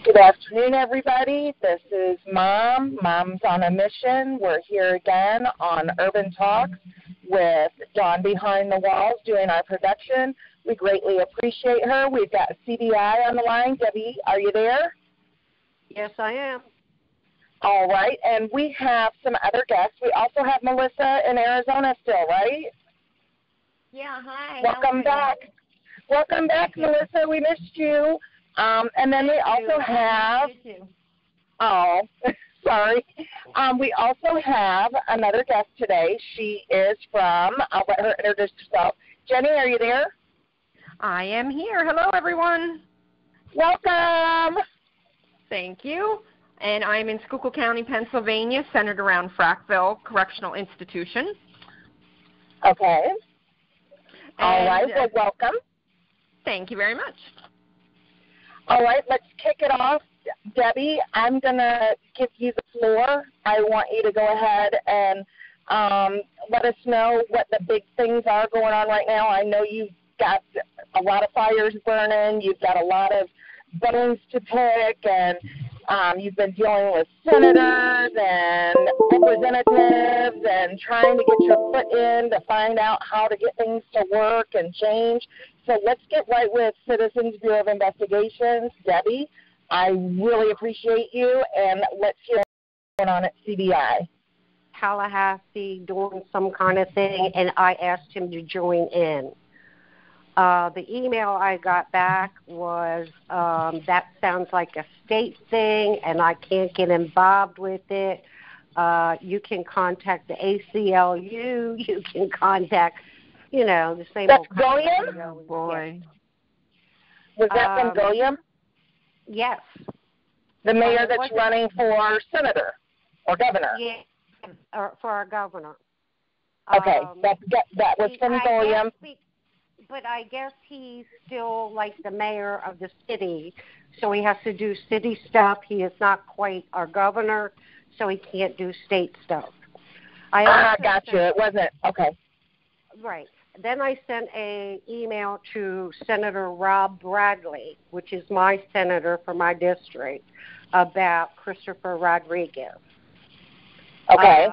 Good afternoon, everybody. This is Mom. Mom's on a mission. We're here again on Urban Talks with Dawn Behind the Walls doing our production. We greatly appreciate her. We've got CBI on the line. Debbie, are you there? Yes, I am. All right, and we have some other guests. We also have Melissa in Arizona still, right? Yeah, hi. Welcome back. Welcome back, Melissa. We missed you. And then we also have, sorry. We also have another guest today. She is from, I'll let her introduce herself. Jenny, are you there? I am here. Hello, everyone. Welcome. Thank you. And I'm in Schuylkill County, Pennsylvania, centered around Frackville Correctional Institution. Okay. All right. Well, welcome. Thank you very much. All right, let's kick it off. Debbie, I'm going to give you the floor. I want you to go ahead and let us know what the big things are going on right now. I know you've got a lot of fires burning. You've got a lot of bones to pick, and you've been dealing with senators and representatives and trying to get your foot in to find out how to get things to work and change. So let's get right with Citizens Bureau of Investigations. Debbie, I really appreciate you, and let's hear what's going on at CBI. Tallahassee doing some kind of thing, and I asked him to join in. The email I got back was, that sounds like a state thing, and I can't get involved with it. You can contact the ACLU. You can contact, the same That's old kind Gilliam? of thing. Oh, boy. Was that from Gilliam? Yes. The mayor that's running for senator or governor? Yeah, for our governor. Okay, that was from Gilliam. But I guess he's still like the mayor of the city, so he has to do city stuff. He is not quite our governor, so he can't do state stuff. Got you. It wasn't, okay. Right. Then I sent an email to Senator Rob Bradley, which is my senator for my district, about Christopher Rodriguez. Okay.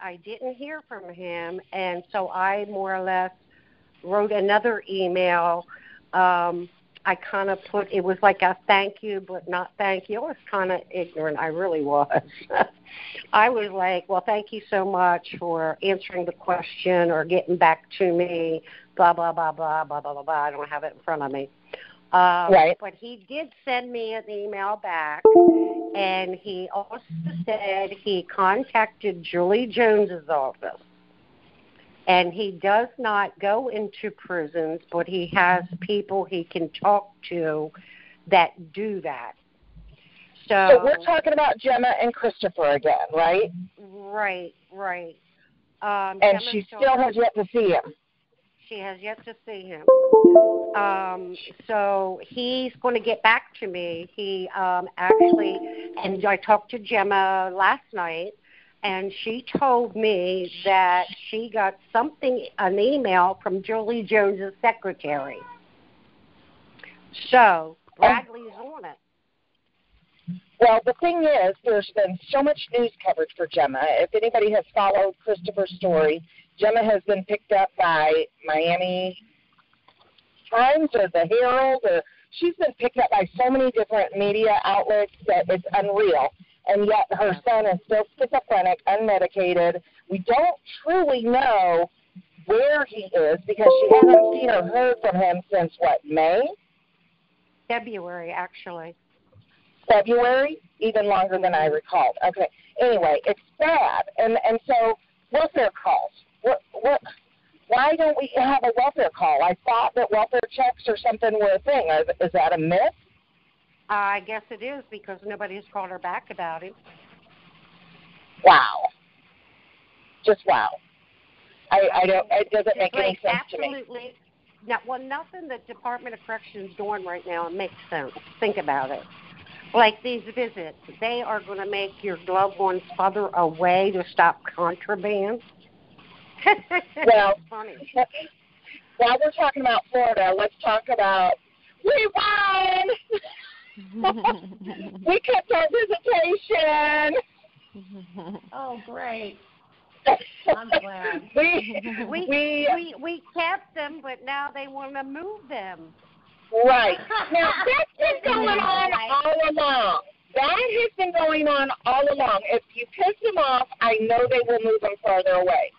I didn't hear from him, and so I more or less wrote another email. I kind of put, it was like a thank you, but not thank you. I was kind of ignorant. I really was. I was like, well, thank you so much for answering the question or getting back to me, blah, blah, blah, blah, blah, blah, blah, blah. I don't have it in front of me. Right. But he did send me an email back, and he also said he contacted Julie Jones's office. And he does not go into prisons, but he has people he can talk to that do that. So we're talking about Gemma and Christopher again, right? Right. And she still has yet to see him. She has yet to see him. So he's going to get back to me. He actually, and I talked to Gemma last night, and she told me that she got an email from Julie Jones' secretary. So Bradley's on it. Well, the thing is, there's been so much news coverage for Gemma. If anybody has followed Christopher's story, Gemma has been picked up by Miami Times or the Herald, or she's been picked up by so many different media outlets that it's unreal. And yet her son is still schizophrenic, unmedicated. We don't truly know where he is because she hasn't seen or heard from him since, May? February, actually. February? Even longer than I recalled. Okay. Anyway, it's bad. And so welfare calls. Why don't we have a welfare call? I thought that welfare checks or something were a thing. Is that a myth? I guess it is because nobody has called her back about it. Wow. Just wow. I don't. It doesn't make any sense to me. Absolutely. Nothing the Department of Corrections is doing right now makes sense. Think about it. Like these visits, they are going to make your loved ones further away to stop contraband. Well, funny. While we're talking about Florida, let's talk about we won. We kept our visitation. Oh, great. I'm glad. We kept them, but now they want to move them. Right. Now, that's been going on all along. That has been going on all along. If you piss them off, I know they will move them farther away.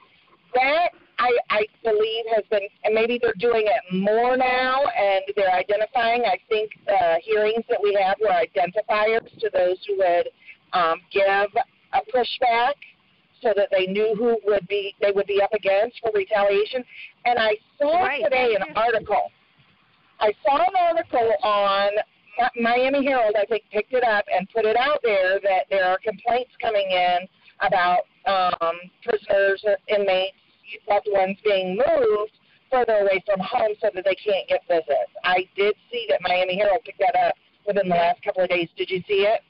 That, I believe, has been, and maybe they're doing it more now, and they're identifying. I think the hearings that we had were identifiers to those who would give a pushback so that they knew who they would be up against for retaliation. And I saw today an article. I saw an article on Miami Herald, I think, picked it up and put it out there that there are complaints coming in about prisoners, inmates, loved ones being moved further away from home so that they can't get visits. I did see that Miami Herald picked that up within the last couple of days. Did you see it?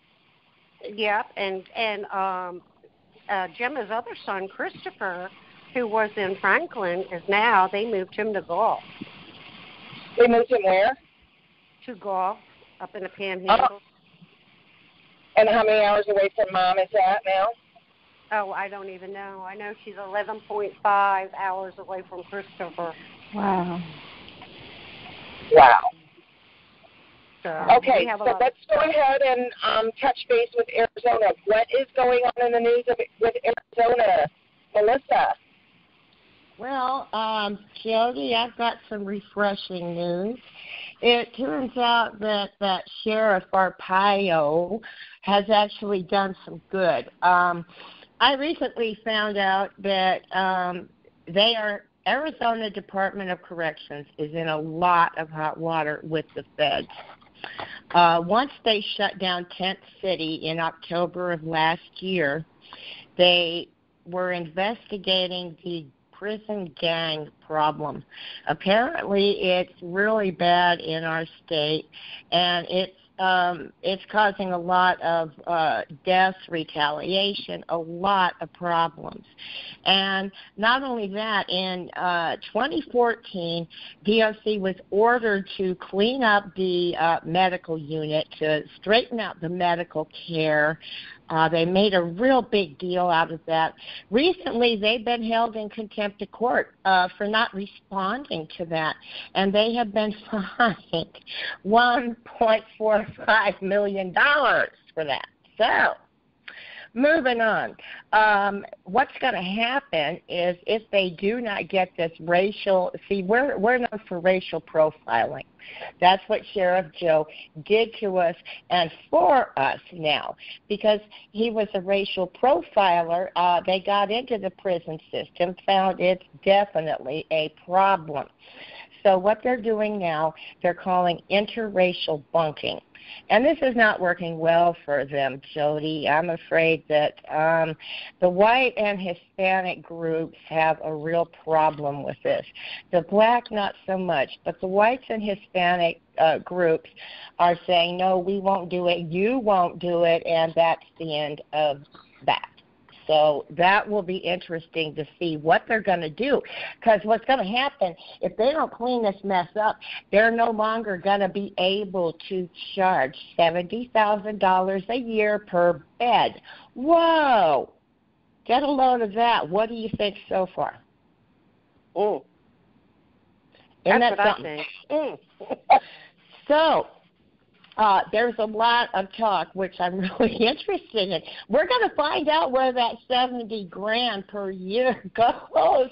Yep, and Gemma's other son, Christopher, who was in Franklin, they moved him to Gulf. They moved him where? To Gulf, up in the Panhandle. And how many hours away from Mom is that now? Oh, I don't even know. I know she's 11.5 hours away from Christopher. Wow. Wow. So okay, so let's go ahead and touch base with Arizona. What is going on in the news with Arizona, Melissa? Well, Jody, I've got some refreshing news. It turns out that Sheriff Arpaio has actually done some good. I recently found out that Arizona Department of Corrections is in a lot of hot water with the feds. Once they shut down Tent City in October of last year, they were investigating the prison gang problem. Apparently, it's really bad in our state, and it's causing a lot of deaths, retaliation, a lot of problems. And not only that, in 2014, DOC was ordered to clean up the medical unit, to straighten out the medical care. They made a real big deal out of that. Recently, they've been held in contempt of court for not responding to that, and they have been fined $1.45 million for that. So, moving on. What's going to happen is if they do not get this racial, we're known for racial profiling. That's what Sheriff Joe did to us and for us now, because he was a racial profiler. They got into the prison system, found it's definitely a problem. So what they're doing now, they're calling interracial bunking. And this is not working well for them, Jody. I'm afraid that the white and Hispanic groups have a real problem with this. The black, not so much, but the whites and Hispanic groups are saying, no, we won't do it, you won't do it, and that's the end of that. So that will be interesting to see what they're going to do, because what's going to happen, if they don't clean this mess up, they're no longer going to be able to charge $70,000 a year per bed. Whoa! Get a load of that. What do you think so far? Oh, Isn't that's that what something? I think. So, there's a lot of talk, which I'm really interested in. We're going to find out where that $70,000 per year goes.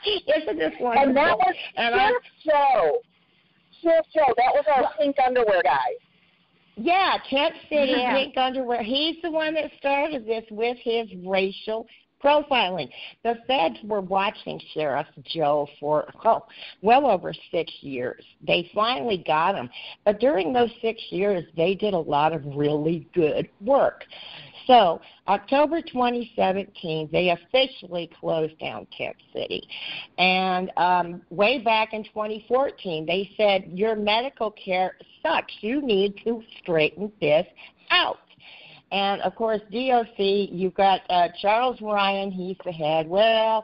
Isn't this wonderful? And that was Sheriff Joe. Sheriff Joe, that was our pink underwear guy. Yeah, Tent City, pink underwear. He's the one that started this with his racial profiling. The feds were watching Sheriff Joe for well over 6 years. They finally got him. But during those 6 years, they did a lot of really good work. So, October 2017, they officially closed down Tent City. And way back in 2014, they said, your medical care sucks. You need to straighten this out. And, of course, DOC, you've got Charles Ryan, he's the head. Well,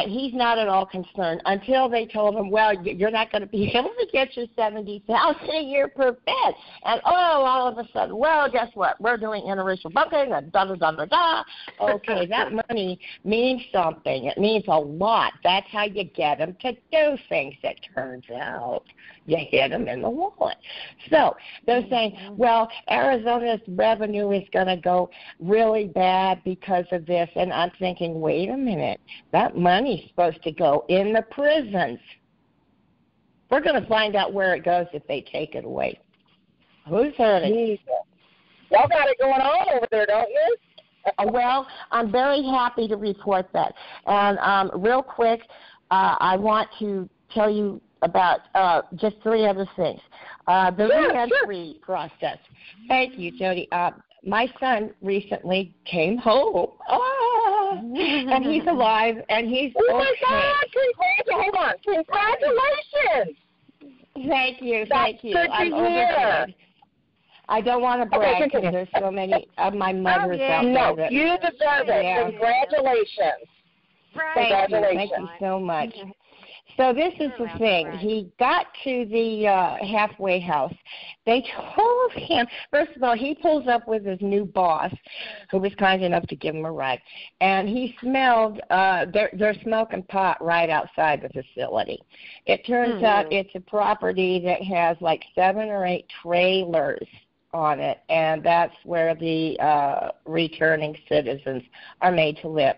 He's not at all concerned until they told him, well, you're not going to be able to get your $70,000 a year per bed. And, all of a sudden, well, guess what? We're doing interracial bunkering and da-da-da-da-da. Okay, that money means something. It means a lot. That's how you get them to do things. It turns out you hit them in the wallet. So they're saying, well, Arizona's revenue is going to go really bad because of this. And I'm thinking, wait a minute. That money's supposed to go in the prisons. We're going to find out where it goes if they take it away. Who's heard it? Y'all got it going on over there, don't you? Well, I'm very happy to report that. And real quick, I want to tell you about just 3 other things. The reentry process. Thank you, Jody. My son recently came home, and he's alive, and he's oh my God! Hold on! Congratulations! Thank you. That's good to hear. I don't want to brag because there's so many of my mothers out there. No, that, you deserve it. Congratulations. Thank you so much. So this is the thing. He got to the halfway house. They told him, first of all, he pulls up with his new boss, who was kind enough to give him a ride, and he smelled, they're smoking pot right outside the facility. It turns out it's a property that has like 7 or 8 trailers on it, and that's where the returning citizens are made to live.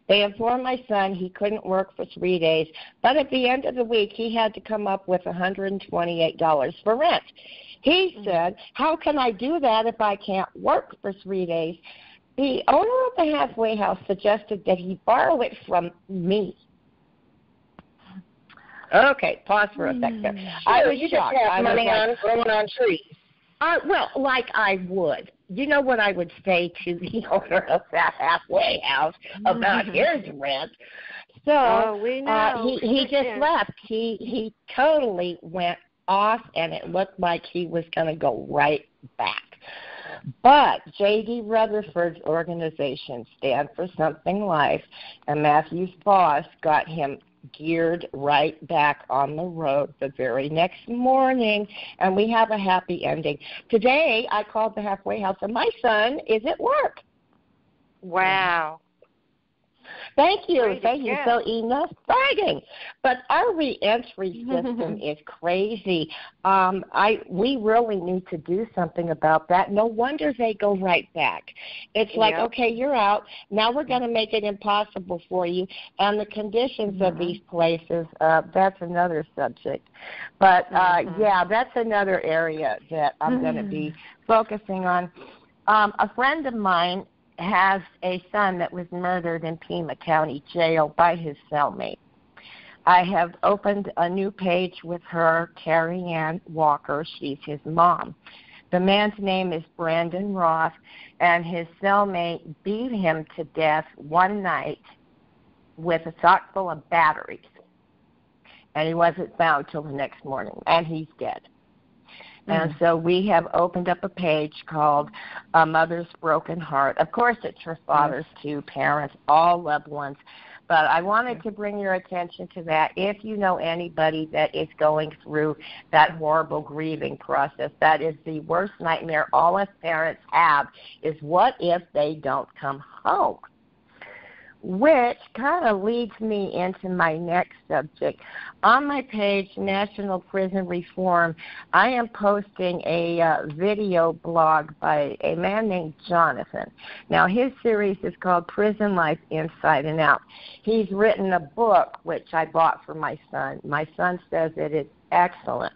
They informed my son he couldn't work for 3 days, but at the end of the week he had to come up with $128 for rent. He said, how can I do that if I can't work for 3 days? The owner of the halfway house suggested that he borrow it from me. Okay, pause for a second. I was shocked. Just have money on growing on trees. Well, like I would. You know what I would say to the owner of that halfway house about his rent? So we know. he just left. He totally went off, and it looked like he was going to go right back. But J.D. Rutherford's organization, Stand for Something Life, and Matthew's boss got him geared right back on the road the very next morning, and we have a happy ending. Today, I called the halfway house, and my son is at work. Wow. Thank you. So enough bragging. But our reentry system is crazy. We really need to do something about that. No wonder they go right back. It's like, okay, you're out. Now we're going to make it impossible for you. And the conditions of these places, that's another subject. But, that's another area that I'm going to be focusing on. A friend of mine has a son that was murdered in Pima County Jail by his cellmate. I have opened a new page with her, Carrie Ann Walker. She's his mom. The man's name is Brandon Roth, and his cellmate beat him to death one night with a sock full of batteries. And he wasn't found till the next morning, and he's dead. And so we have opened up a page called A Mother's Broken Heart. Of course, it's for fathers, too, parents, all loved ones. But I wanted to bring your attention to that. If you know anybody that is going through that horrible grieving process, that is the worst nightmare all us parents have, is what if they don't come home? Which kind of leads me into my next subject. On my page, National Prison Reform, I am posting a video blog by a man named Jonathan. Now, his series is called Prison Life Inside and Out. He's written a book, which I bought for my son. My son says it is excellent.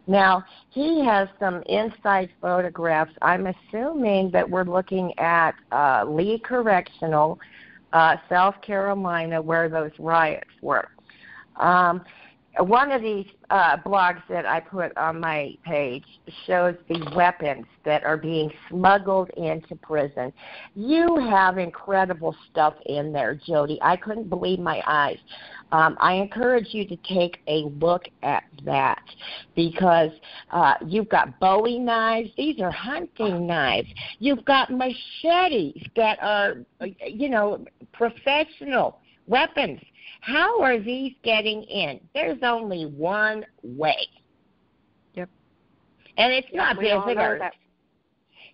Now, he has some inside photographs. I'm assuming that we're looking at Lee Correctional, South Carolina, where those riots were. One of these blogs that I put on my page shows the weapons that are being smuggled into prison. You have incredible stuff in there, Jody. I couldn't believe my eyes. I encourage you to take a look at that because you've got Bowie knives. These are hunting knives. You've got machetes that are, professional weapons. How are these getting in? There's only one way. Yep. And it's not we all know visitors. that.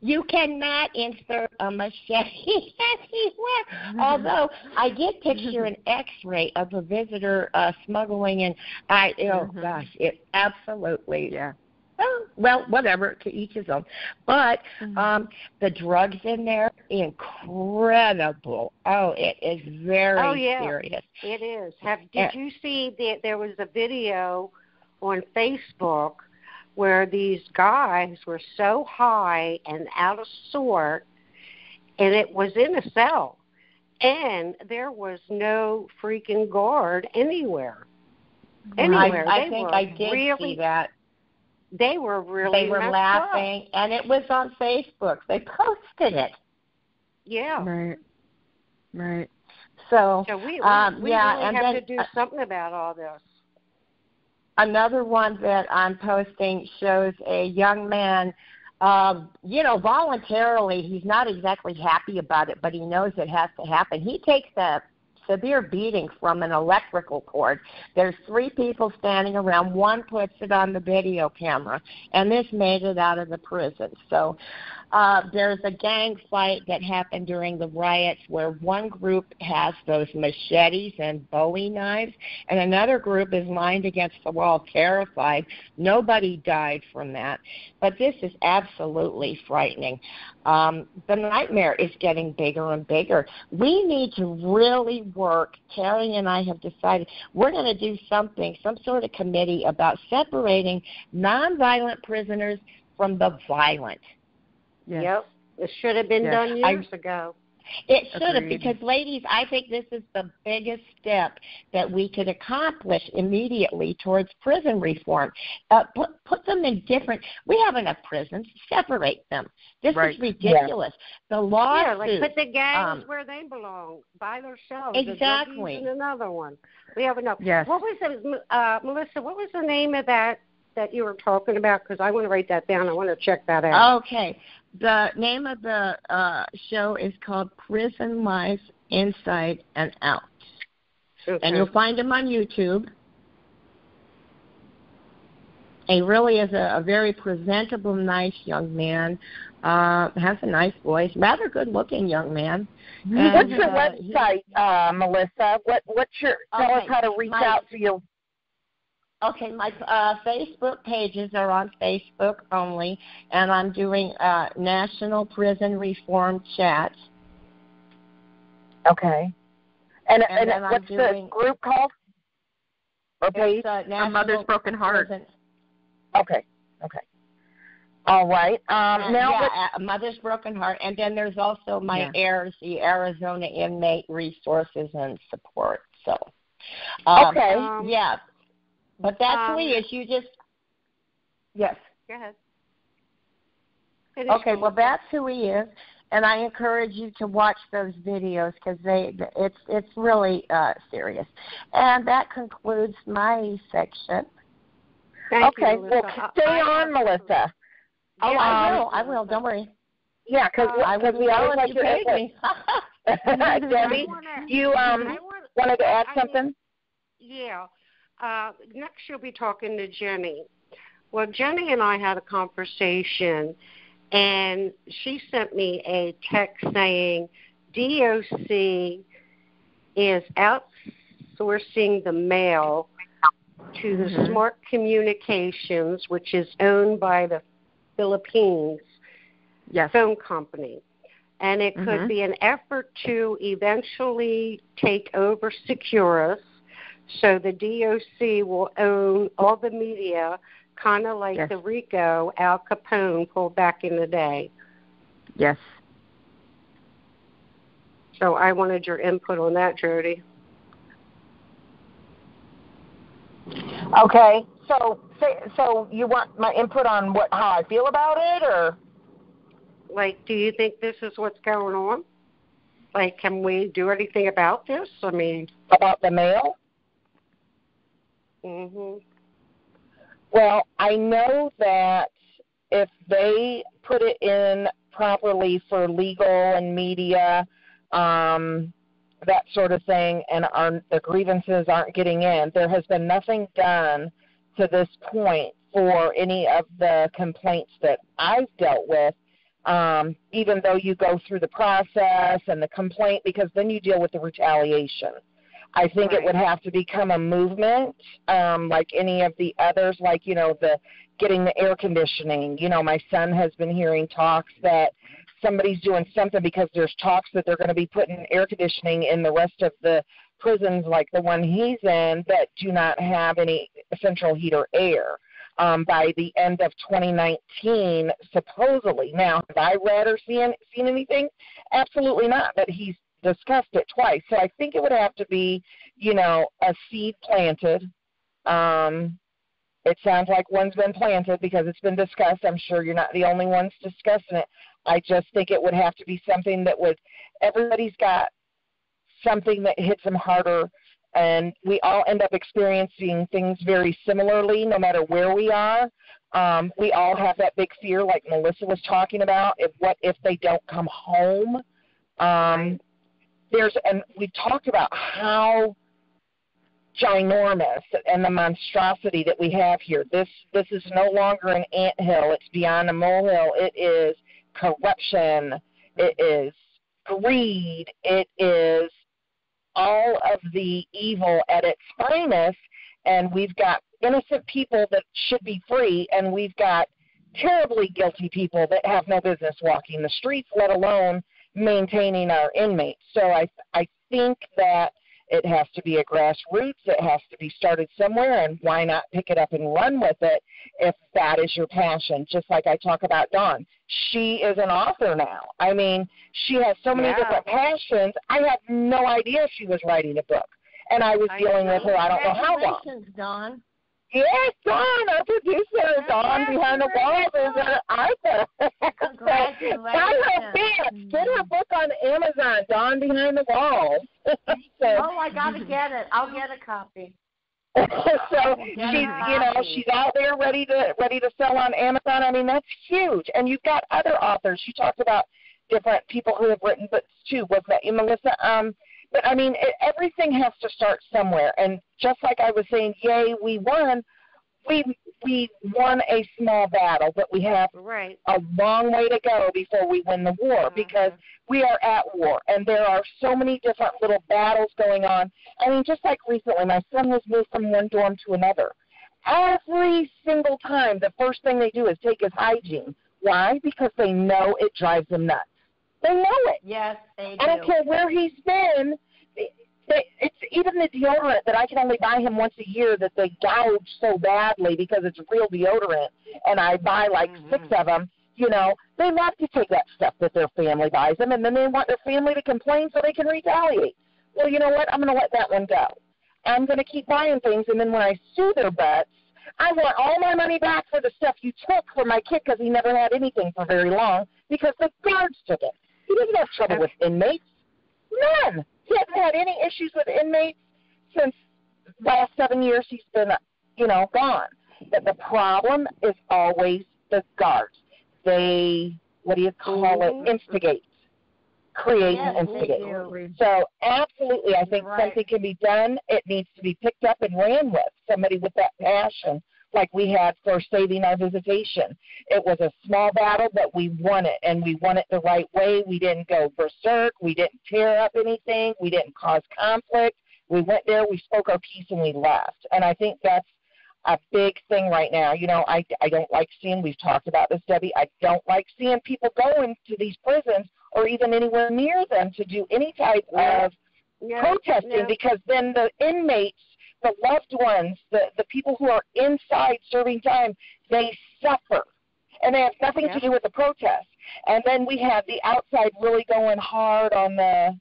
You cannot insert a machete anywhere. Although I did picture an X-ray of a visitor smuggling, and gosh, it absolutely. Yeah. Oh, well, whatever, to each his own. But the drugs in there, incredible. Oh, it is very serious. It is. Did you see that there was a video on Facebook where these guys were so high and out of sort, and it was in a cell, and there was no freaking guard anywhere. I think I did see that. They were really They were laughing, and it was on Facebook. They posted it. Yeah. Right. So we really and have then, to do something about all this. Another one that I'm posting shows a young man, voluntarily. He's not exactly happy about it, but he knows it has to happen. He takes a severe beating from an electrical cord. There's 3 people standing around. One puts it on the video camera, and this made it out of the prison. So there's a gang fight that happened during the riots where one group has those machetes and Bowie knives, and another group is lined against the wall, terrified. Nobody died from that, but this is absolutely frightening. The nightmare is getting bigger and bigger. We need to really work. Terry and I have decided we're going to do something, some sort of committee about separating nonviolent prisoners from the violent. Yes. Yep. It should have been done years ago. It should have, because, ladies, I think this is the biggest step that we could accomplish immediately towards prison reform. Put them in different – we have enough prisons. Separate them. This is ridiculous. Yeah. The lawsuit. Yeah, like put the gangs where they belong, by themselves. Exactly. And another one. We have enough. Yes. What was it, Melissa, what was the name of that you were talking about? Because I want to write that down. I want to check that out. Okay. The name of the show is called Prison Life Inside and Out. Okay. And you'll find him on YouTube. He really is a very presentable, nice young man. Has a nice voice. Rather good-looking young man. And, what's your website, Melissa? What's your? Tell us how to reach out to you. Okay, my Facebook pages are on Facebook only, and I'm doing National Prison Reform Chats. Okay. And what's the group called? Or page? A Mother's Broken Heart. Okay. All right. Mother's Broken Heart, and then there's also my AIRS, the Arizona Inmate Resources and Support. So, okay. Yeah. But that's who he is. You just, yes. Go ahead. Okay, well, that's who he is, and I encourage you to watch those videos because it's really serious. And that concludes my section. Thank you, Melissa. Well, stay on, Melissa. Oh, I will. Don't worry. Yeah, because we always like you paid me. Debbie, you wanted to add something? Yeah. Next, you'll be talking to Jenny. Well, Jenny and I had a conversation, and she sent me a text saying DOC is outsourcing the mail to the Smart Communications, which is owned by the Philippines phone company. And it could be an effort to eventually take over Securus, so the DOC will own all the media, kind of like the RICO Al Capone pulled back in the day. Yes. So I wanted your input on that, Jody. Okay. So you want my input on how I feel about it, or? Like, do you think this is what's going on? Like, can we do anything about this? I mean, about the mail? Well, I know that if they put it in properly for legal and media that sort of thing, and the grievances aren't getting in. There has been nothing done to this point for any of the complaints that I've dealt with, even though you go through the process and the complaint, because then you deal with the retaliation. I think it would have to become a movement, like any of the others, like, the getting the air conditioning. My son has been hearing talks that somebody's doing something because there's talks that they're going to be putting air conditioning in the rest of the prisons, like the one he's in, that do not have any central heat or air by the end of 2019, supposedly. Now, have I read or seen anything? Absolutely not, but he's discussed it twice. So I think it would have to be, a seed planted. It sounds like one's been planted because it's been discussed. I'm sure you're not the only ones discussing it. I just think it would have to be something that everybody's got something that hits them harder, and we all end up experiencing things very similarly no matter where we are. We all have that big fear, like Melissa was talking about, what if they don't come home? And we talked about how ginormous and the monstrosity that we have here. This is no longer an anthill. It's beyond a molehill. It is corruption. It is greed. It is all of the evil at its finest, and we've got innocent people that should be free, and we've got terribly guilty people that have no business walking the streets, let alone maintaining our inmates. So I think that it has to be a grassroots. It has to be started somewhere, and why not pick it up and run with it if that is your passion? Just like I talk about Dawn. She is an author now. I mean, she has so many different passions. I had no idea she was writing a book, and I was dealing with her I don't know how long. Congratulations, Dawn. Yes, Dawn, our producer, Dawn behind the walls is an author. Congratulations. Buy her book. Get her book on Amazon, Dawn Behind the Walls. I got to get it. I'll get a copy. So she's out there ready to sell on Amazon. I mean, that's huge. And you've got other authors. She talked about different people who have written books too. Was that you, Melissa? But, I mean, everything has to start somewhere. And just like I was saying, yay, we won. We won a small battle, but we have a long way to go before we win the war, because we are at war, and there are so many different little battles going on. I mean, just like recently, my son was moved from one dorm to another. Every single time, the first thing they do is take his hygiene. Why? Because they know it drives them nuts. They know it. Yes, they do. I don't care where he's been. It's even the deodorant that I can only buy him once a year that they gouge so badly because it's real deodorant, and I buy like 6 of them. They love to take that stuff that their family buys them, and then they want their family to complain so they can retaliate. Well, you know what? I'm going to let that one go. I'm going to keep buying things, and then when I sue their butts, I want all my money back for the stuff you took from my kid because he never had anything for very long because the guards took it. He doesn't have trouble with inmates. None. He hasn't had any issues with inmates since the last 7 years he's been, gone. But the problem is always the guards. They, instigate. Create and instigate. So absolutely, I think something can be done. It needs to be picked up and ran with. Somebody with that passion, like we had for saving our visitation. It was a small battle, but we won it, and we won it the right way. We didn't go berserk. We didn't tear up anything. We didn't cause conflict. We went there, we spoke our piece, and we left. And I think that's a big thing right now. I don't like seeing, we've talked about this, Debbie, I don't like seeing people go into these prisons or even anywhere near them to do any type of protesting, because then the inmates, the loved ones, the people who are inside serving time, they suffer. And they have nothing to do with the protest. And then we have the outside really going hard on the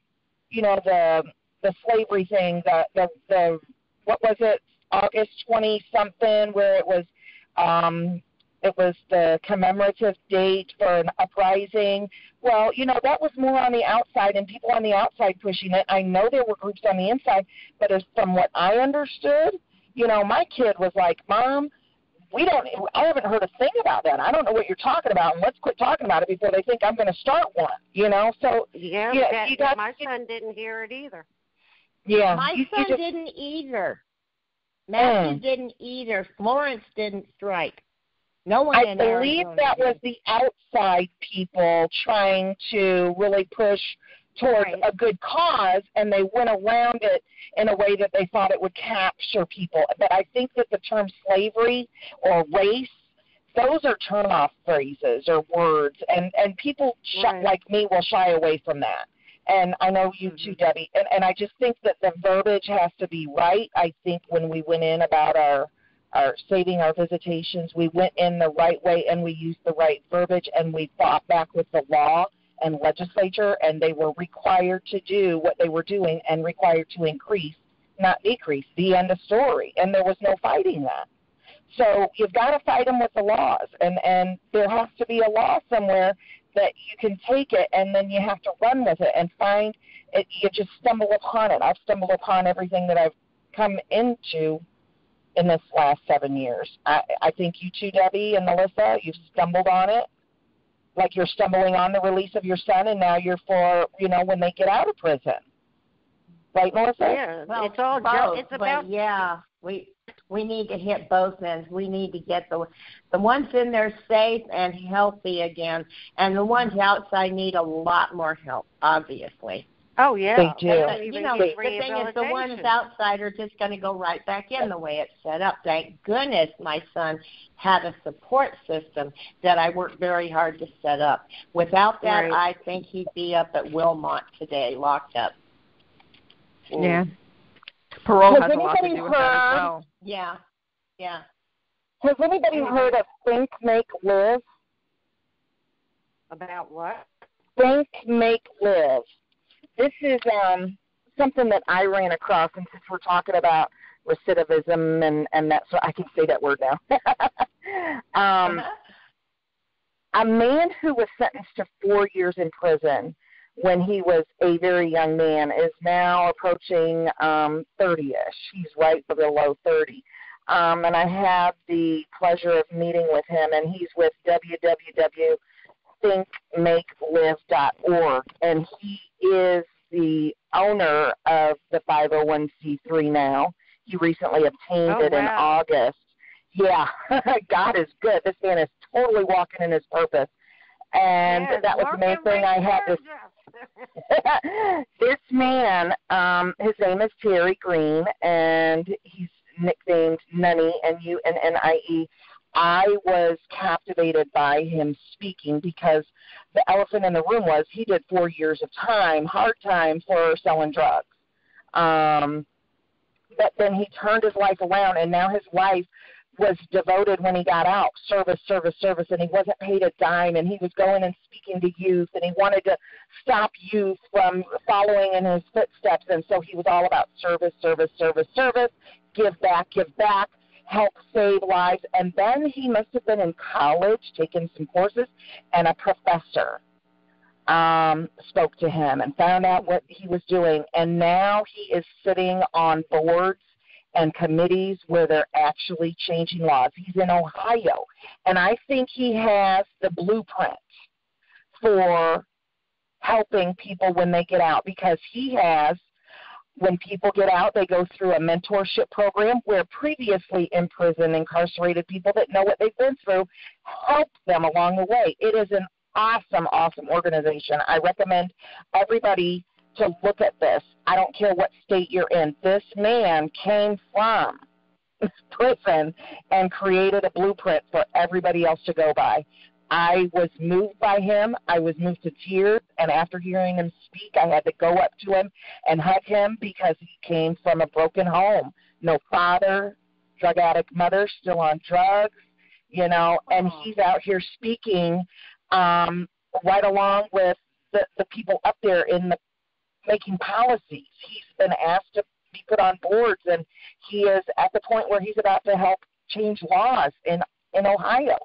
slavery thing, the what was it, August 20-something, where it was the commemorative date for an uprising. Well, that was more on the outside and people on the outside pushing it. I know there were groups on the inside, but from what I understood, my kid was like, Mom, I haven't heard a thing about that. I don't know what you're talking about, and let's quit talking about it before they think I'm going to start one, So, my son didn't hear it either. Yeah. My son didn't either. Matthew didn't either. Florence didn't strike. No one in Arizona. I believe that was the outside people trying to really push towards a good cause, and they went around it in a way that they thought it would capture people. But I think that the term slavery or race, those are turn-off phrases or words, and people like me will shy away from that. And I know you too, Debbie. And I just think that the verbiage has to be right. I think when we went in about our saving our visitations, we went in the right way and we used the right verbiage, and we fought back with the law and legislature, and they were required to do what they were doing and required to increase, not decrease. The end of story. And there was no fighting that. So you've got to fight them with the laws, and there has to be a law somewhere that you can take it, and then you have to run with it and find it. You just stumble upon it. I've stumbled upon everything that I've come into in this last 7 years. I think you too, Debbie and Melissa, you've stumbled on it. Like you're stumbling on the release of your son, and now you're for, when they get out of prison. Right, Melissa? Yeah, well, it's all both, it's about. Yeah, we need to hit both ends. We need to get the ones in there safe and healthy again, and the ones outside need a lot more help, obviously. Oh, yeah. They do. The thing is, the ones outside are just going to go right back in the way it's set up. Thank goodness my son had a support system that I worked very hard to set up. Without that, I think he'd be up at Wilmot today, locked up. Yeah. Parole has a lot to do with that as well. Yeah. Has anybody heard of Think, Make, Live? About what? Think, Make, Live. This is something that I ran across, and since we're talking about recidivism and that, so I can say that word now. A man who was sentenced to 4 years in prison when he was a very young man is now approaching 30-ish. He's right below 30. And I have the pleasure of meeting with him, and he's with www.thinkmakelive.org, and he is the owner of the 501c3 now. He recently obtained it in August. Yeah, God is good. This man is totally walking in his purpose. And that was the main thing I had to This man, his name is Terry Green, and he's nicknamed Nunny, N-U-N-N-I-E. I was captivated by him speaking because the elephant in the room was he did 4 years of time, hard time for selling drugs. But then he turned his life around, and now his life was devoted when he got out, service, and he wasn't paid a dime, and he was going and speaking to youth, and he wanted to stop youth from following in his footsteps, and so he was all about service, give back, help save lives. And then he must have been in college, taking some courses, and a professor spoke to him and found out what he was doing, and now he is sitting on boards and committees where they're actually changing laws. He's in Ohio, and I think he has the blueprint for helping people when they get out, because he has, when people get out, they go through a mentorship program where previously in prison incarcerated people that know what they've been through help them along the way. It is an awesome organization. I recommend everybody to look at this. I don't care what state you're in. This man came from prison and created a blueprint for everybody else to go by. I was moved by him. I was moved to tears, and after hearing him speak, I had to go up to him and hug him because he came from a broken home. No father, drug addict mother, still on drugs, and he's out here speaking right along with the people up there in the making policies. He's been asked to be put on boards, and he is at the point where he's about to help change laws in Ohio.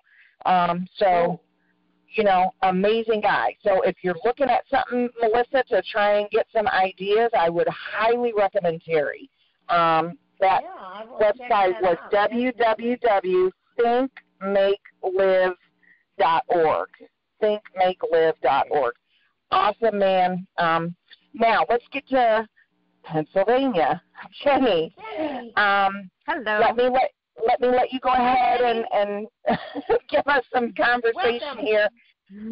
Amazing guy. So if you're looking at something, Melissa, to try and get some ideas, I would highly recommend Terry. That website was thinkmakelive.org. Thinkmakelive.org. Awesome, man. Now let's get to Pennsylvania. Jenny. Hello. Let me let you go ahead and give us some conversation here.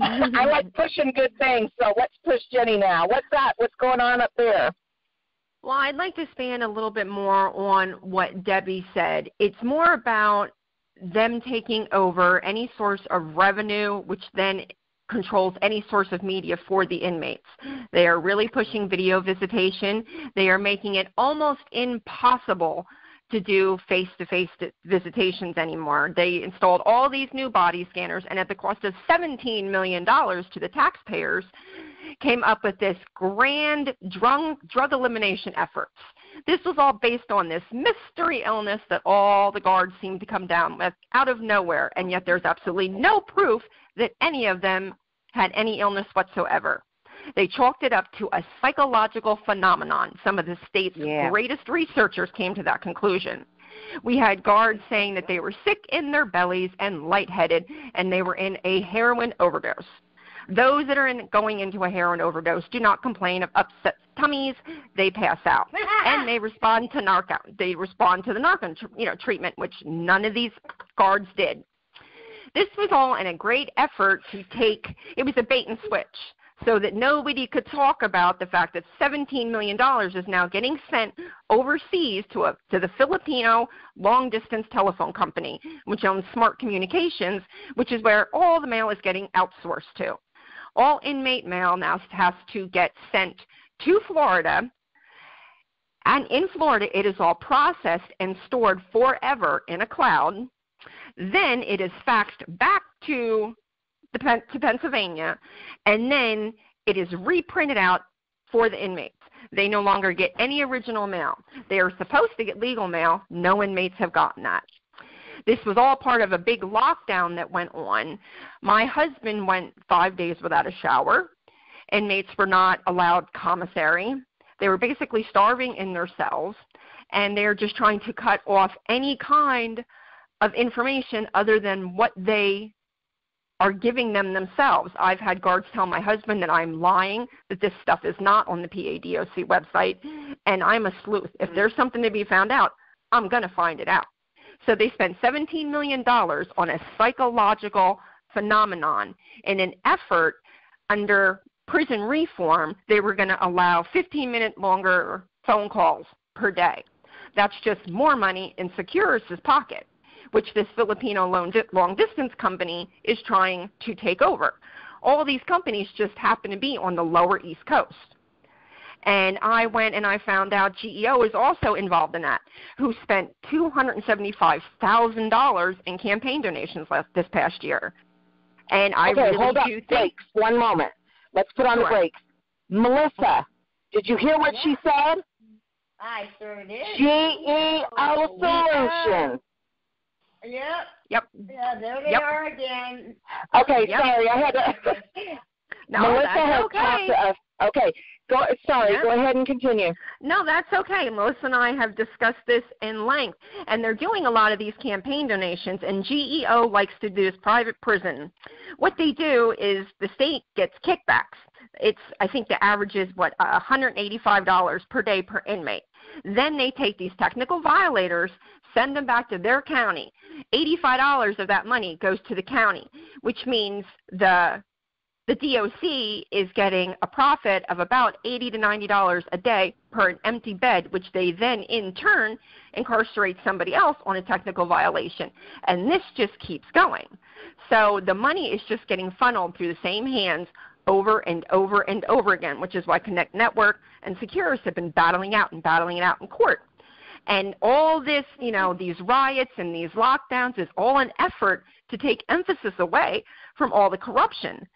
I like pushing good things, so let's push Jenny now. What's up? What's going on up there? Well, I'd like to expand a little bit more on what Debbie said. It's more about them taking over any source of revenue, which then controls any source of media for the inmates. They are really pushing video visitation. They are making it almost impossible to do face-to-face visitations anymore. They installed all these new body scanners, and at the cost of $17 million to the taxpayers, came up with this grand drug elimination efforts. This was all based on this mystery illness that all the guards seem to come down with out of nowhere, and yet there's absolutely no proof that any of them had any illness whatsoever. They chalked it up to a psychological phenomenon. Some of the state's greatest researchers came to that conclusion. We had guards saying that they were sick in their bellies and lightheaded, and they were in a heroin overdose. Those that are going into a heroin overdose do not complain of upset tummies. They pass out, and they respond to Narcan. They respond to the Narcan, treatment, which none of these guards did. This was all in a great effort to take. It was a bait and switch, so that nobody could talk about the fact that $17 million is now getting sent overseas to the Filipino long-distance telephone company, which owns Smart Communications, which is where all the mail is getting outsourced to. All inmate mail now has to get sent to Florida, and in Florida it is all processed and stored forever in a cloud. Then it is faxed back to Pennsylvania, and then it is reprinted out for the inmates. They no longer get any original mail. They are supposed to get legal mail. No inmates have gotten that. This was all part of a big lockdown that went on. My husband went 5 days without a shower. Inmates were not allowed commissary. They were basically starving in their cells, and they're just trying to cut off any kind of information other than what they are giving them themselves. I've had guards tell my husband that I'm lying, that this stuff is not on the PADOC website, and I'm a sleuth. If there's something to be found out, I'm going to find it out. So they spent $17 million on a psychological phenomenon in an effort under prison reform. They were going to allow 15-minute longer phone calls per day. That's just more money in Securus's pocket, which this Filipino long-distance company is trying to take over. All these companies just happen to be on the lower East Coast. And I went and I found out GEO is also involved in that, who spent $275,000 in campaign donations this past year. And I really hold up. do think... Brakes. 1 moment. Let's put on the brakes. Melissa, did you hear what she said? I sure did. GEO Solutions. Yep. Yeah, there they are again. Okay, sorry, I had to. No, Melissa has okay. talked to us. Okay, go ahead and continue. No, that's okay. Melissa and I have discussed this in length, and they're doing a lot of these campaign donations, and GEO likes to do this private prison. What they do is the state gets kickbacks. I think the average is, $185 per day per inmate. Then they take these technical violators, send them back to their county. $85 of that money goes to the county, which means the DOC is getting a profit of about $80 to $90 a day per an empty bed, which they then in turn incarcerate somebody else on a technical violation. And this just keeps going. So the money is just getting funneled through the same hands over and over and over again, which is why Connect Network and Securus have been battling it out in court. And all this, these riots and these lockdowns is all an effort to take emphasis away from all the corruption.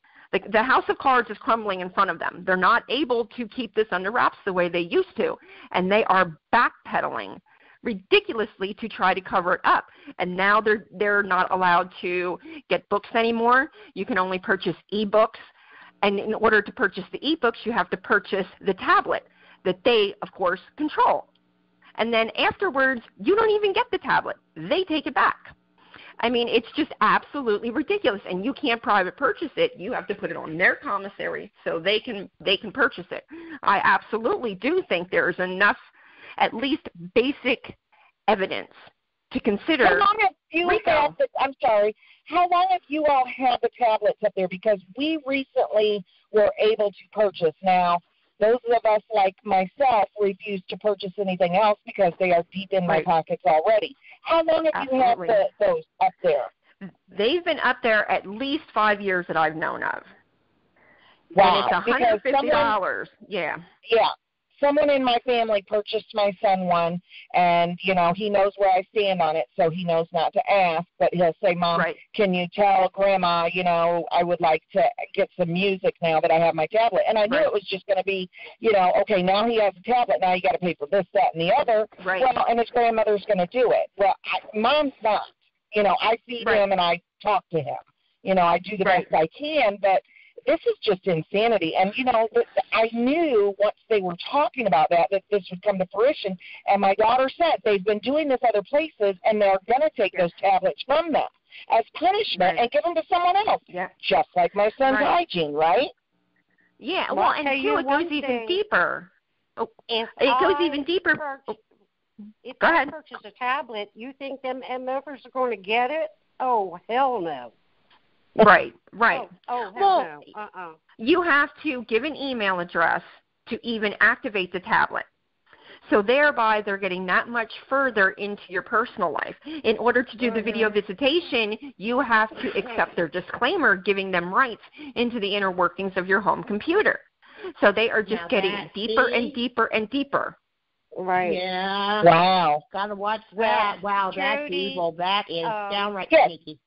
The house of cards is crumbling in front of them. They're not able to keep this under wraps the way they used to, and they are backpedaling ridiculously to try to cover it up. And now they're not allowed to get books anymore. You can only purchase e-books, and in order to purchase the e-books, you have to purchase the tablet that they, of course, control. And then afterwards, you don't even get the tablet. They take it back. I mean, it's just absolutely ridiculous, and you can't private purchase it. You have to put it on their commissary so they can purchase it. I absolutely do think there is enough, at least basic evidence to consider. How long have you had I'm sorry. How long have you all had the tablets up there? Because we recently were able to purchase. Now, those of us like myself refuse to purchase anything else because they are deep in my pockets already. How long have you had those up there? They've been up there at least 5 years that I've known of. Wow. And it's $150. Yeah. Yeah. Someone in my family purchased my son one, and, you know, he knows where I stand on it, so he knows not to ask, but he'll say, Mom, can you tell Grandma, you know, I would like to get some music now that I have my tablet. And I knew it was just going to be, you know, okay, now he has a tablet, now you got to pay for this, that, and the other. Well, and his grandmother's going to do it. Well, Mom's not. You know, I feed him and I talk to him. You know, I do the best I can, but this is just insanity. And, you know, I knew once they were talking about that this would come to fruition. And my daughter said they've been doing this other places, and they're going to take those tablets from them as punishment and give them to someone else, just like my son's hygiene, right? Yeah, well, and two, it goes even deeper. It goes even deeper. If I purchase a tablet, you think them MFers are going to get it? Oh, hell no. Right. Oh, well, no. You have to give an email address to even activate the tablet. So thereby they're getting that much further into your personal life. In order to do the video visitation, you have to accept their disclaimer giving them rights into the inner workings of your home computer. So they are just getting deeper and deeper and deeper. Right. Yeah. Wow. Gotta watch that. Wow, that's evil. That is downright sneaky.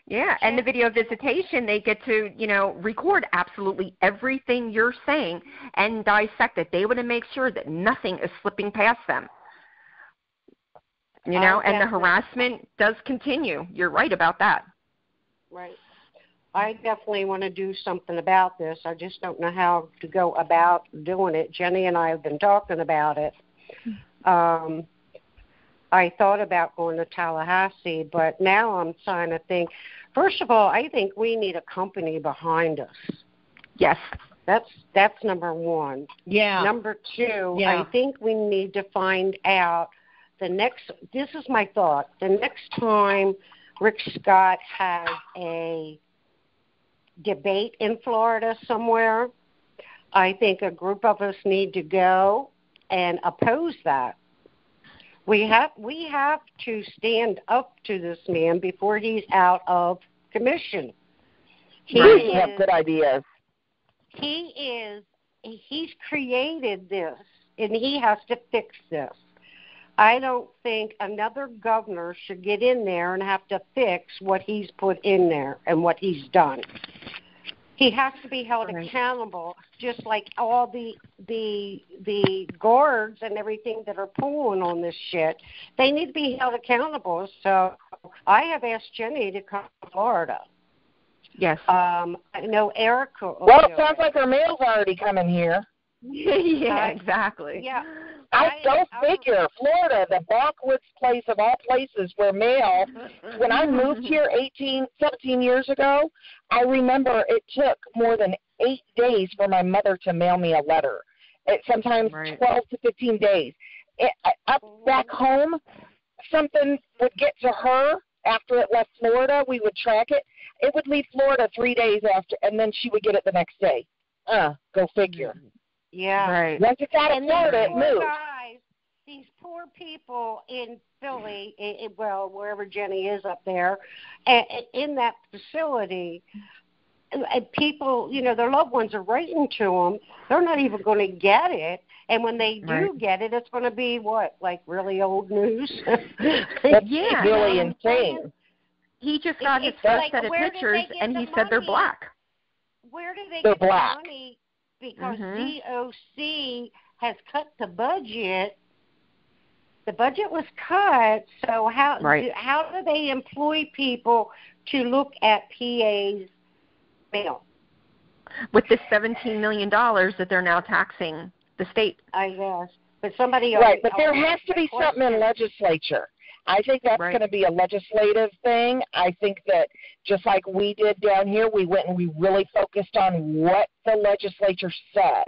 Yeah, and the video visitation, they get to, you know, record absolutely everything you're saying and dissect it. They want to make sure that nothing is slipping past them. You know, and the harassment does continue. You're right about that. Right. I definitely want to do something about this. I just don't know how to go about doing it. Jenny and I have been talking about it. I thought about going to Tallahassee, but now I'm trying to think. First of all, I think we need a company behind us. Yes. That's number one. Yeah. Number two, I think we need to find out this is my thought, the next time Rick Scott has a debate in Florida somewhere, I think a group of us need to go and oppose that. We have to stand up to this man before he's out of commission. He has good ideas. He's created this, and he has to fix this. I don't think another governor should get in there and have to fix what he's put in there and what he's done. He has to be held accountable, just like all the guards and everything that are pulling on this shit. They need to be held accountable. So I have asked Jenny to come to Florida. Yes. I know Erica. Well, it sounds like her mail's already coming here. Yeah, exactly. Yeah. I don't figure Florida, the backwoods place of all places where mail, when I moved here 17 years ago, I remember it took more than 8 days for my mother to mail me a letter. Sometimes 12 to 15 days. Up back home, something would get to her after it left Florida. We would track it. It would leave Florida 3 days after, and then she would get it the next day. Go figure. Yeah. Right. Once it's out of Florida, it moves. Guys, these poor people in Philly, well, wherever Jenny is up there, in that facility, people, you know, their loved ones are writing to them. They're not even going to get it. And when they do get it, it's going to be, like really old news? That's really insane. He just got his first set of pictures, and he said they're black. Where do they get the money? Because DOC has cut the budget. The budget was cut, so how do they employ people to look at PA's mail? With the $17 million that they're now taxing the state. I guess. But somebody but there has to be something in legislature. I think that's going to be a legislative thing. I think that just like we did down here, we went and we really focused on what the legislature said.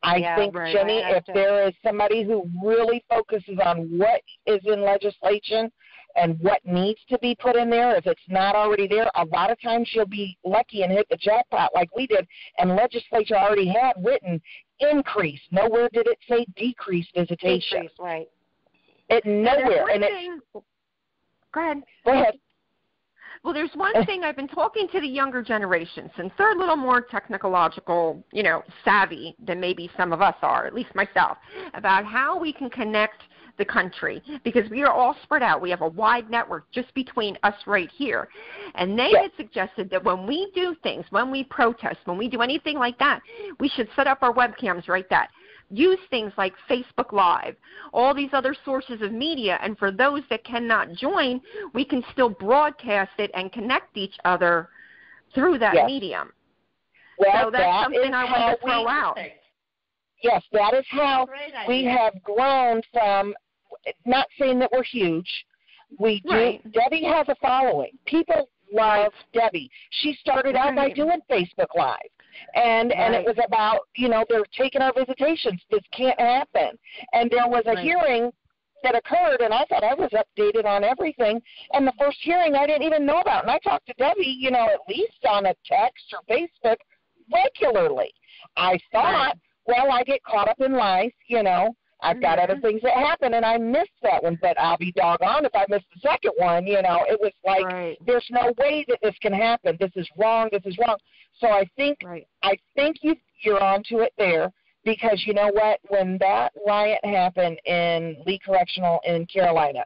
I think, Jenny, if there is somebody who really focuses on what is in legislation and what needs to be put in there, if it's not already there, a lot of times you'll be lucky and hit the jackpot like we did, and legislature already had written increase. Nowhere did it say decrease visitation. Decrease, right. It nowhere. And Go ahead. Go ahead. Well, there's one thing. I've been talking to the younger generation, since they're a little more technological, savvy than maybe some of us are, at least myself, about how we can connect the country, because we are all spread out. We have a wide network just between us right here. And they had suggested that when we do things, when we protest, when we do anything like that, we should set up our webcams right there. Use things like Facebook Live, all these other sources of media, and for those that cannot join, we can still broadcast it and connect each other through that medium. Well, so that's something I want to throw out. Yes, that is how we have grown from, not saying that we're huge. We do. Debbie has a following. People love Debbie. She started out by doing Facebook Live. And it was about, they're taking our visitations. This can't happen. And there was a hearing that occurred, and I thought I was updated on everything. And the first hearing I didn't even know about. And I talked to Debbie, at least on a text or Facebook regularly. I thought, well, I get caught up in life, I've got other things that happen, and I missed that one. But I'll be doggone if I missed the second one. It was like there's no way that this can happen. This is wrong. This is wrong. So I think you're onto it there, because you know what? When that riot happened in Lee Correctional in Carolina,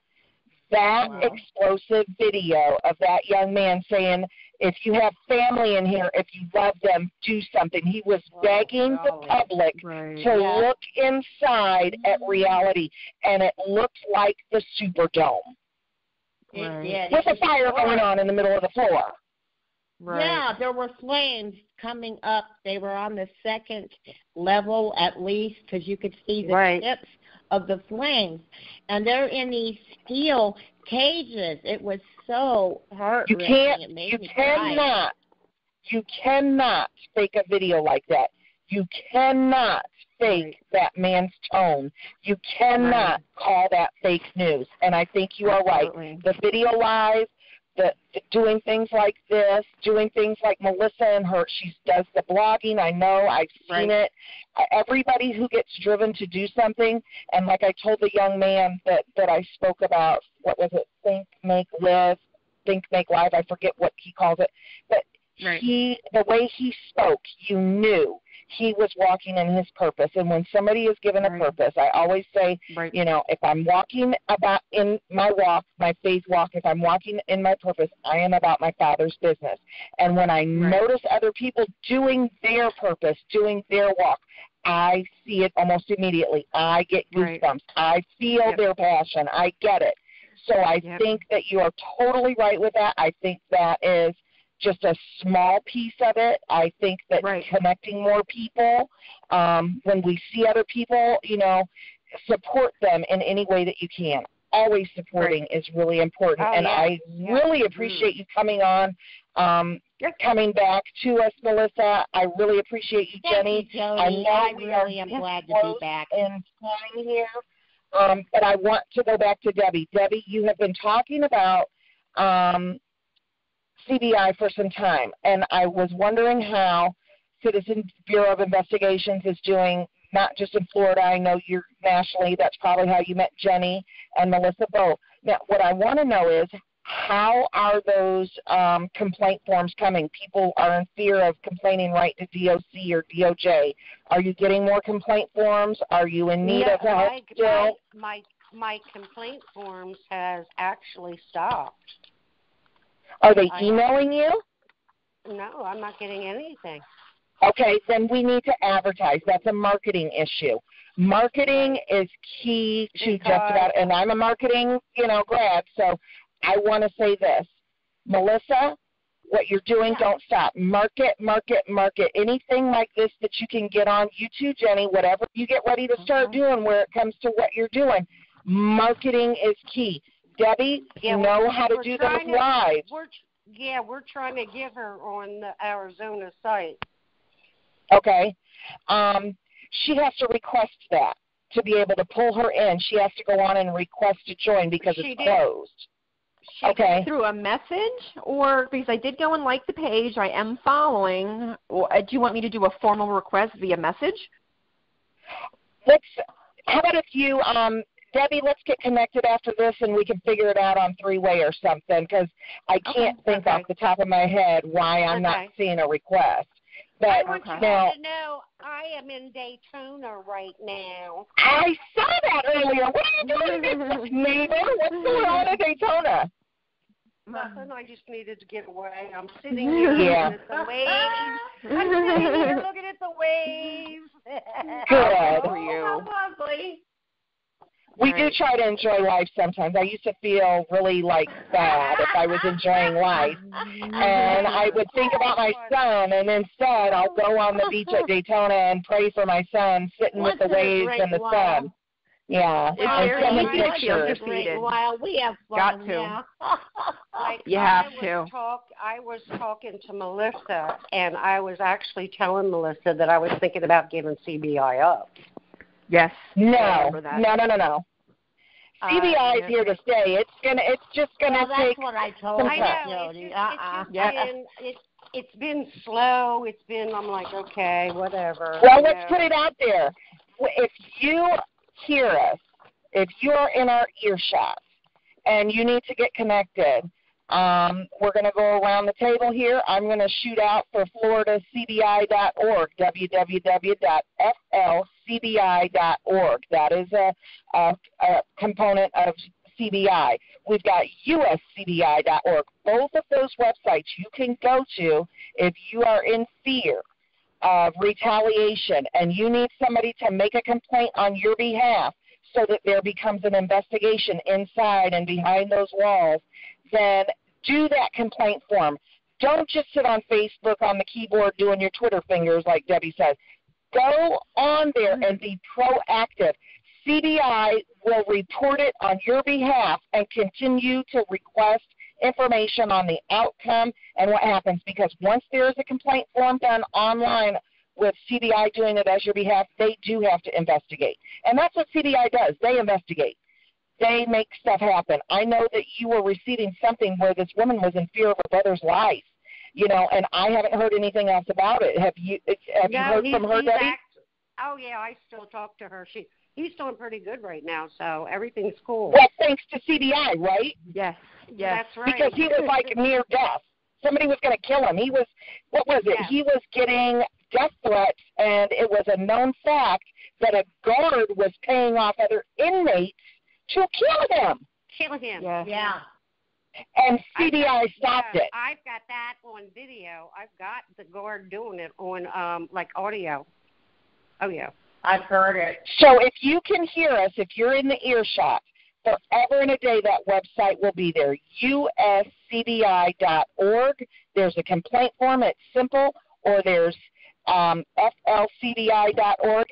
that explosive video of that young man saying, if you have family in here, if you love them, do something. He was begging the public to look inside at reality, and it looked like the Superdome with a fire going on in the middle of the floor. Yeah, there were flames coming up. They were on the second level at least, because you could see the tips of the flames. And they're in these steel cages. It was so heart-wrenching. You cannot fake a video like that. You cannot fake that man's tone. You cannot call that fake news. And I think you are right. The video live, doing things like this, doing things like Melissa and she does the blogging. I know, I've seen it. Everybody who gets driven to do something, and like I told the young man that I spoke about, what was it, Think, Make, Live, I forget what he calls it, but the way he spoke, you knew he was walking in his purpose. And when somebody is given a purpose, I always say, if I'm walking about in my walk, my faith walk, if I'm walking in my purpose, I am about my Father's business. And when I notice other people doing their purpose, doing their walk, I see it almost immediately. I get goosebumps. I feel their passion. I get it. So I think that you are totally right with that. I think that is just a small piece of it. I think that connecting more people, when we see other people, support them in any way that you can. Always supporting is really important. And I really appreciate you coming on, coming back to us, Melissa. I really appreciate you, Jenny. Thank you, Jody. I really am glad to be back. In time here. But I want to go back to Debbie. Debbie, you have been talking about CBI for some time, and I was wondering how Citizens Bureau of Investigations is doing, not just in Florida. I know you're nationally. That's probably how you met Jenny and Melissa both. Now, what I want to know is, how are those complaint forms coming? People are in fear of complaining right to DOC or DOJ. Are you getting more complaint forms? Are you in need of help still? My complaint forms has actually stopped. Are they emailing you? No, I'm not getting anything. Okay, then we need to advertise. That's a marketing issue. Marketing is key to just about, and I'm a marketing, grad, so I want to say this. Melissa, what you're doing, don't stop. Market. Anything like this that you can get on, you too, Jenny, whatever you get ready to start doing where it comes to what you're doing, marketing is key. Debbie, know how to do those lives. We're trying to get her on the Arizona site. Okay. She has to request that to be able to pull her in. She has to go on and request to join because it's closed. Okay. Through a message, or because I did go and like the page, I am following. Do you want me to do a formal request via message? How about if you, Debbie, let's get connected after this and we can figure it out on three-way or something, because I can't think off the top of my head why I'm not seeing a request. But I want you to know I am in Daytona right now. I saw that earlier. What are you doing, neighbor? What's going on in Daytona? Nothing. I just needed to get away. I'm sitting here looking at the waves. I'm sitting here looking at the waves. Good. For you. How lovely. We do try to enjoy life sometimes. I used to feel really bad if I was enjoying life. And I would think about my son, and instead I'll go on the beach at Daytona and pray for my son sitting with the waves and the sun. Yeah. And sending pictures. While we have fun. Got to. You have to. I was talking to Melissa, and I was actually telling Melissa that I was thinking about giving CBI up. Yes. No. CBI is here to stay. It's just gonna take. That's what I told her. I know. It's been slow. I'm like, okay, whatever. Well, let's put it out there. If you hear us, if you're in our earshot, and you need to get connected, we're going to go around the table here. I'm going to shoot out for FloridaCBI.org, www.flcbi.org. That is a component of CBI. We've got USCBI.org. Both of those websites you can go to if you are in fear of retaliation and you need somebody to make a complaint on your behalf so that there becomes an investigation inside and behind those walls, then do that complaint form. Don't just sit on Facebook on the keyboard doing your Twitter fingers like Debbie says. Go on there and be proactive. CBI will report it on your behalf and continue to request information on the outcome and what happens, because once there is a complaint form done online with CBI doing it as your behalf, they do have to investigate. And that's what CBI does. They investigate. They make stuff happen. I know that you were receiving something where this woman was in fear of her brother's life, and I haven't heard anything else about it. Have you heard from her, Debbie? Oh, yeah, I still talk to her. He's doing pretty good right now, so everything's cool. Well, thanks to CBI, right? Yes. That's right. Because he was near death. Somebody was going to kill him. He was, He was getting death threats, and it was a known fact that a guard was paying off other inmates to kill him. Yes. Yeah. And CBI stopped it. I've got that on video. I've got the guard doing it on audio. Oh, yeah. I've heard it. So if you can hear us, if you're in the earshot, forever and a day that website will be there, uscbi.org. There's a complaint form. It's simple. Or there's flcbi.org,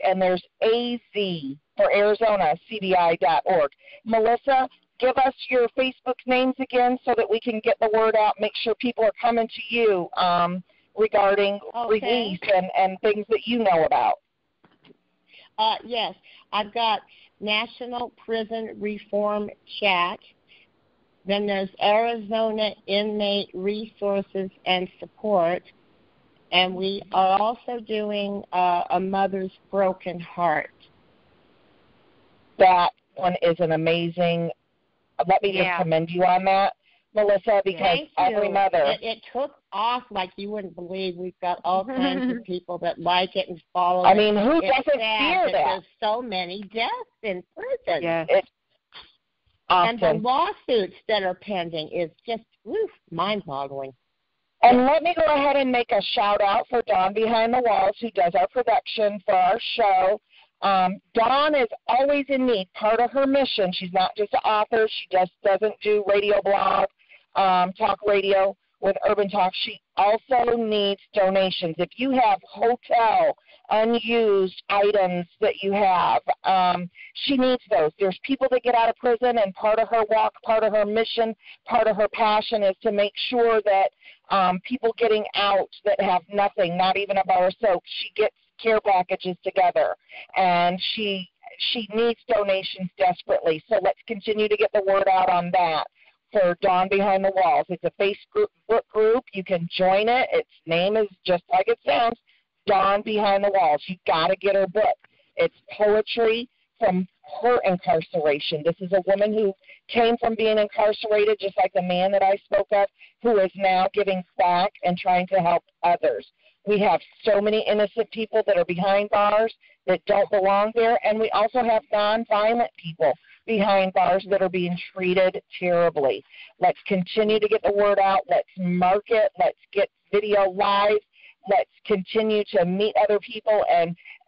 and there's AZ for Arizona, cbi.org. Melissa, give us your Facebook names again so that we can get the word out, make sure people are coming to you regarding release and things that you know about. Yes, I've got National Prison Reform Chat. Then there's Arizona Inmate Resources and Support. And we are also doing A Mother's Broken Heart. That one is an amazing, let me just commend you on that, Melissa, because every mother. It took off like you wouldn't believe. We've got all kinds of people that like it and follow it. I mean, who doesn't fear that? There's so many deaths in prison. Yes. It's awesome. And the lawsuits that are pending is just mind-boggling. And let me go ahead and make a shout-out for Dawn Behind the Walls, who does our production for our show. Dawn is always in need. Part of her mission, she's not just an author. She just doesn't do radio blog, talk radio. with Urban Talk. She also needs donations. If you have hotel unused items that you have, she needs those. There's people that get out of prison, and part of her walk, part of her mission, part of her passion is to make sure that people getting out that have nothing, not even a bar of soap, she gets care packages together, and she needs donations desperately. So let's continue to get the word out on that for Dawn Behind the Walls. It's a Facebook group. You can join it. Its name is just like it sounds, Dawn Behind the Walls. You got to get her book. It's poetry from her incarceration. This is a woman who came from being incarcerated, just like the man that I spoke of, who is now giving back and trying to help others. We have so many innocent people that are behind bars that don't belong there, and we also have nonviolent people behind bars that are being treated terribly. Let's continue to get the word out. Let's market. Let's get video live. Let's continue to meet other people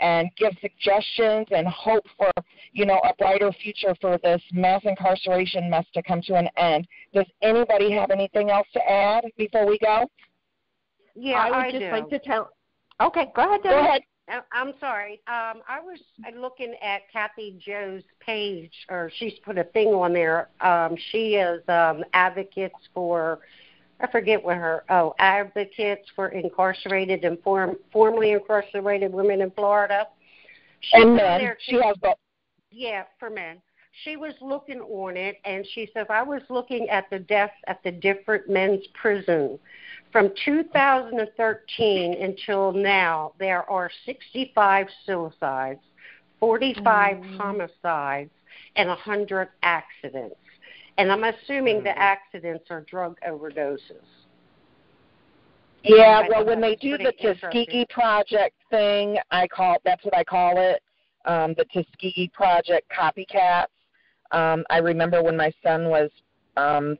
and give suggestions and hope for, a brighter future for this mass incarceration mess to come to an end. Does anybody have anything else to add before we go? Yeah, I would just like to tell. Okay, go ahead, Debbie. Go ahead. I'm sorry. I was looking at Kathy Joe's page, or she's put a thing on there. She is advocates for, I forget what advocates for incarcerated and formerly incarcerated women in Florida. And men. She has both. Yeah, for men. She was looking on it, and she said, I was looking at the deaths at the different men's prisons. From 2013 until now, there are 65 suicides, 45 homicides, and 100 accidents. And I'm assuming the accidents are drug overdoses. Yeah, well, when they do the Tuskegee Project thing, that's what I call it, the Tuskegee Project copycats. I remember when my son was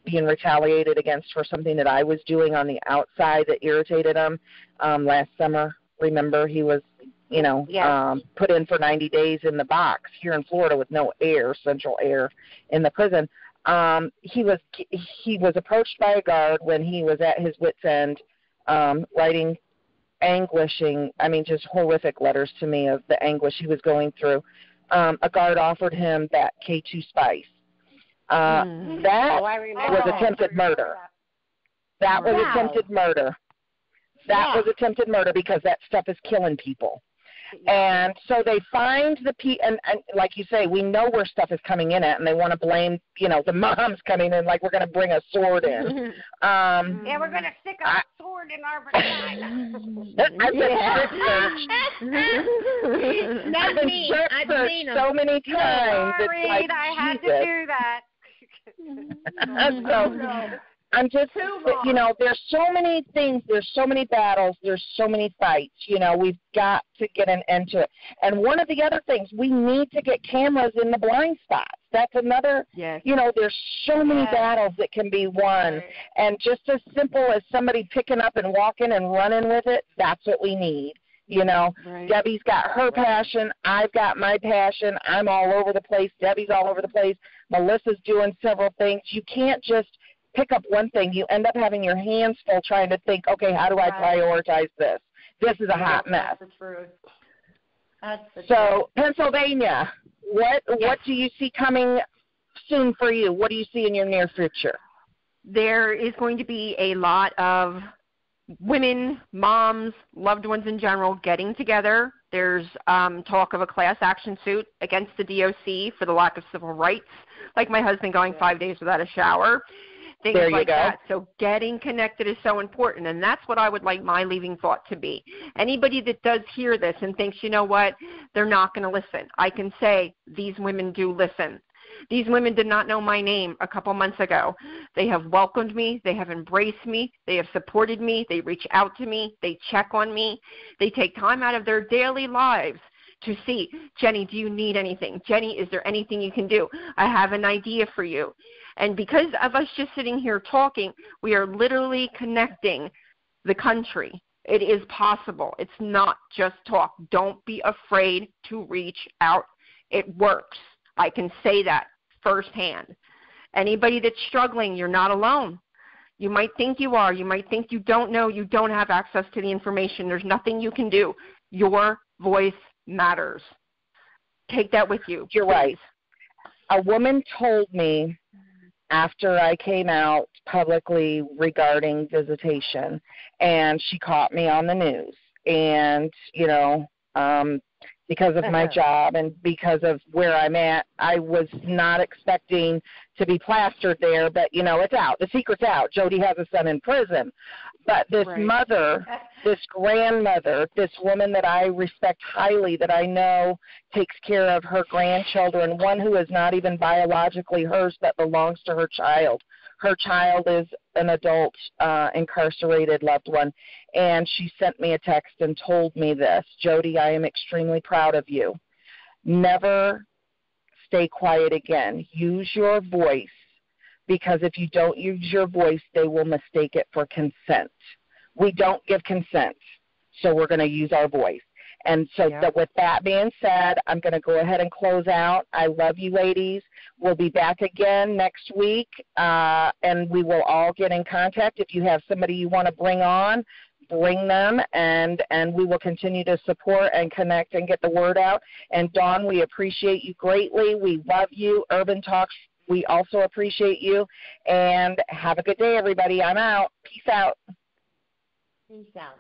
being retaliated against for something that I was doing on the outside that irritated him last summer. Remember, he was, put in for 90 days in the box here in Florida with no air, central air in the prison. He was approached by a guard when he was at his wit's end, writing just horrific letters to me of the anguish he was going through. A guard offered him that K2 spice. That was attempted murder. That was attempted murder. That was attempted murder because that stuff is killing people. And so they find and like you say, we know where stuff is coming in at, and they want to blame, the moms coming in like we're going to bring a sword in. Yeah, we're going to stick a sword in our vagina. I've been searched so many times. Sorry, it's like, I had to do that. So I'm just, there's so many things, there's so many battles, there's so many fights, we've got to get an end to it. And one of the other things, we need to get cameras in the blind spots. That's another, there's so many battles that can be won. Right. And just as simple as somebody picking up and walking and running with it, that's what we need. Right. Debbie's got her passion. I've got my passion. I'm all over the place. Debbie's all over the place. Melissa's doing several things. You can't just pick up one thing. You end up having your hands full trying to think, okay, how do I prioritize this? This is a hot mess. That's the truth. That's the truth. Pennsylvania, what do you see coming soon for you? What do you see in your near future? There is going to be a lot of women, moms, loved ones in general getting together. There's talk of a class action suit against the DOC for the lack of civil rights, like my husband going 5 days without a shower. Things like that. So getting connected is so important, and that's what I would like my leaving thought to be. Anybody that does hear this and thinks, you know what, they're not going to listen, I can say these women do listen. These women did not know my name a couple months ago. They have welcomed me. They have embraced me. They have supported me. They reach out to me. They check on me. They take time out of their daily lives to see, Jenny, do you need anything? Jenny, is there anything you can do? I have an idea for you. And because of us just sitting here talking, we are literally connecting the country. It is possible. It's not just talk. Don't be afraid to reach out. It works. I can say that firsthand. Anybody that's struggling, you're not alone. You might think you are. You might think you don't know. You don't have access to the information. There's nothing you can do. Your voice matters. Take that with you. You're right. A woman told me after I came out publicly regarding visitation, and she caught me on the news. And, you know, because of my job and because of where I'm at, I was not expecting to be plastered there, but, you know, it's out. The secret's out. Jody has a son in prison. But this mother, this grandmother, this woman that I respect highly, that I know takes care of her grandchildren, one who is not even biologically hers but belongs to her child. Her child is an adult incarcerated loved one, and she sent me a text and told me this: Jody, I am extremely proud of you. Never stay quiet again. Use your voice, because if you don't use your voice, they will mistake it for consent. We don't give consent, so we're going to use our voice. And so with that being said, I'm going to go ahead and close out. I love you, ladies. We'll be back again next week, and we will all get in contact. If you have somebody you want to bring on, bring them, and we will continue to support and connect and get the word out. And, Dawn, we appreciate you greatly. We love you. Urban Talks, we also appreciate you. And have a good day, everybody. I'm out. Peace out. Peace out.